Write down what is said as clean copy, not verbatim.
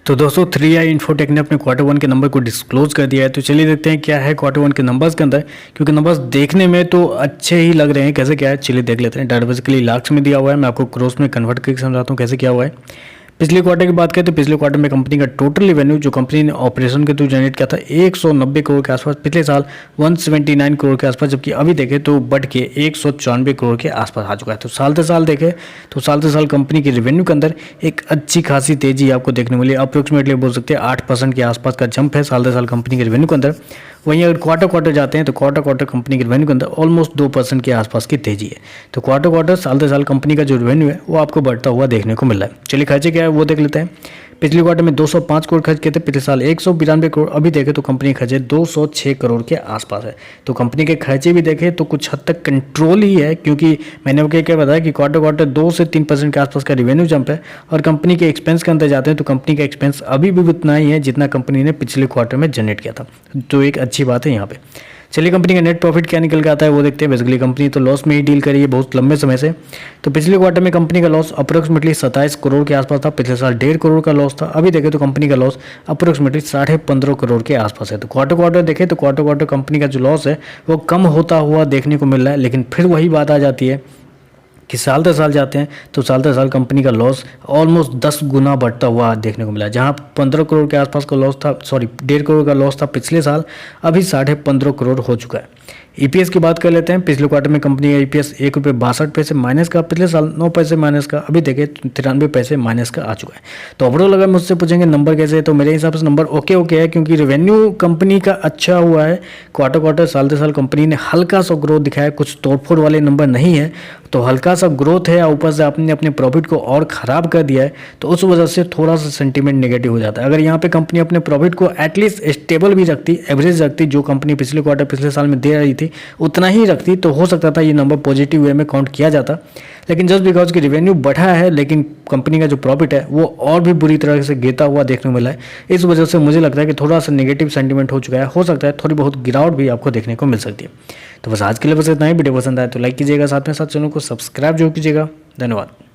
तो दोस्तों 3i infotech ने अपने क्वार्टर वन के नंबर को डिस्क्लोज कर दिया है। तो चलिए देखते हैं क्या है क्वार्टर वन के नंबर्स के अंदर, क्योंकि नंबर्स देखने में तो अच्छे ही लग रहे हैं। कैसे क्या है चलिए देख लेते हैं। डाटा बेसिकली लाख्स में दिया हुआ है, मैं आपको क्रोस में कन्वर्ट करके समझाता हूँ कैसे क्या हुआ है। पिछले क्वार्टर की बात करें तो पिछले क्वार्टर में कंपनी का टोटल रेवेन्यू जो कंपनी ने ऑपरेशन के थ्रू जनरेट किया था 190 करोड़ के आसपास, पिछले साल 179 करोड़ के आसपास, जबकि अभी देखें तो बढ़ के 194 करोड़ के आसपास आ चुका है। तो साल से साल देखें तो साल से साल कंपनी की रेवेन्यू के अंदर एक अच्छी खासी तेजी आपको देखने को मिली। अप्रोक्सीमेटली बोल सकते हैं 8% के आसपास का जंप है साल से साल कंपनी के रेवेन्यू के अंदर। वहीं अगर क्वार्टर जाते हैं तो क्वार्टर कंपनी के रेवेन्यू के अंदर ऑलमोस्ट 2% के आसपास की तेजी है। तो क्वार्टर साल से साल कंपनी का जो रेवेन्यू है वो आपको बढ़ता हुआ देखने को मिल रहा है। चलिए खर्चे क्या है वो देख लेते हैं। पिछले क्वार्टर में 205 करोड़ खर्च किए थे, पिछले साल 192 करोड़, अभी देखें तो कंपनी खर्चे 206 करोड़ के आसपास है। तो कंपनी के खर्चे भी देखें तो कुछ हद तक कंट्रोल ही है, क्योंकि मैंने आपको क्या बताया कि क्वार्टर 2 से 3% के आसपास का रेवेन्यू जंप है। और कंपनी के एक्सपेंस के अंदर जाते हैं तो कंपनी का एक्सपेंस अभी भी उतना ही है जितना कंपनी ने पिछले क्वार्टर में जनरेट किया था। तो एक अच्छी बात है यहाँ पे। चलिए कंपनी का नेट प्रॉफिट क्या निकल के आता है वो देखते हैं। बेसिकली कंपनी तो लॉस में ही डील करी है बहुत लंबे समय से। तो पिछले क्वार्टर में कंपनी का लॉस अप्रोक्सीमेटली 27 करोड़ के आसपास था, पिछले साल 1.5 करोड़ का लॉस था। अभी देखें तो कंपनी का लॉस अप्रोक्सीमेटली 15.5 करोड़ के आसपास है। तो क्वार्टर देखें तो क्वार्टर कंपनी का जो लॉस है वो कम होता हुआ देखने को मिल रहा है। लेकिन फिर वही बात आ जाती है कि साल दर साल जाते हैं तो साल दर साल कंपनी का लॉस ऑलमोस्ट 10 गुना बढ़ता हुआ देखने को मिला। जहां 15 करोड़ के आसपास का लॉस था, 1.5 करोड़ का लॉस था पिछले साल, अभी 15.5 करोड़ हो चुका है। ईपीएस की बात कर लेते हैं। पिछले क्वार्टर में कंपनी का ईपीएस ₹1.62 माइनस का, पिछले साल 9 पैसे माइनस का, अभी देखें 93 पैसे माइनस का आ चुका है। तो ओवरऑल अगर मुझसे पूछेंगे नंबर कैसे है तो मेरे हिसाब से नंबर ओके है, क्योंकि रेवेन्यू कंपनी का अच्छा हुआ है। क्वार्टर साल से साल कंपनी ने हल्का सा ग्रोथ दिखाया, कुछ तोड़फोड़ वाले नंबर नहीं है। तो हल्का सा ग्रोथ है, ऊपर से आपने अपने प्रॉफिट को और ख़राब कर दिया है, तो उस वजह से थोड़ा सा सेंटीमेंट नेगेटिव हो जाता है। अगर यहाँ पे कंपनी अपने प्रॉफिट को एटलीस्ट स्टेबल भी रखती, एवरेज रखती, जो कंपनी पिछले क्वार्टर पिछले साल में दे रही थी उतना ही रखती, तो हो सकता था ये नंबर पॉजिटिव वे में काउंट किया जाता। लेकिन जस्ट बिकॉज की रेवेन्यू बढ़ा है लेकिन कंपनी का जो प्रॉफिट है वो और भी बुरी तरह से गिरता हुआ देखने को मिला है। इस वजह से मुझे लगता है कि थोड़ा सा नेगेटिव सेंटीमेंट हो चुका है। हो सकता है थोड़ी बहुत गिरावट भी आपको देखने को मिल सकती है। तो बस आज के लिए बस इतना ही। वीडियो पसंद आए तो लाइक कीजिएगा, साथ में साथ चैनल को सब्सक्राइब जरूर कीजिएगा। धन्यवाद।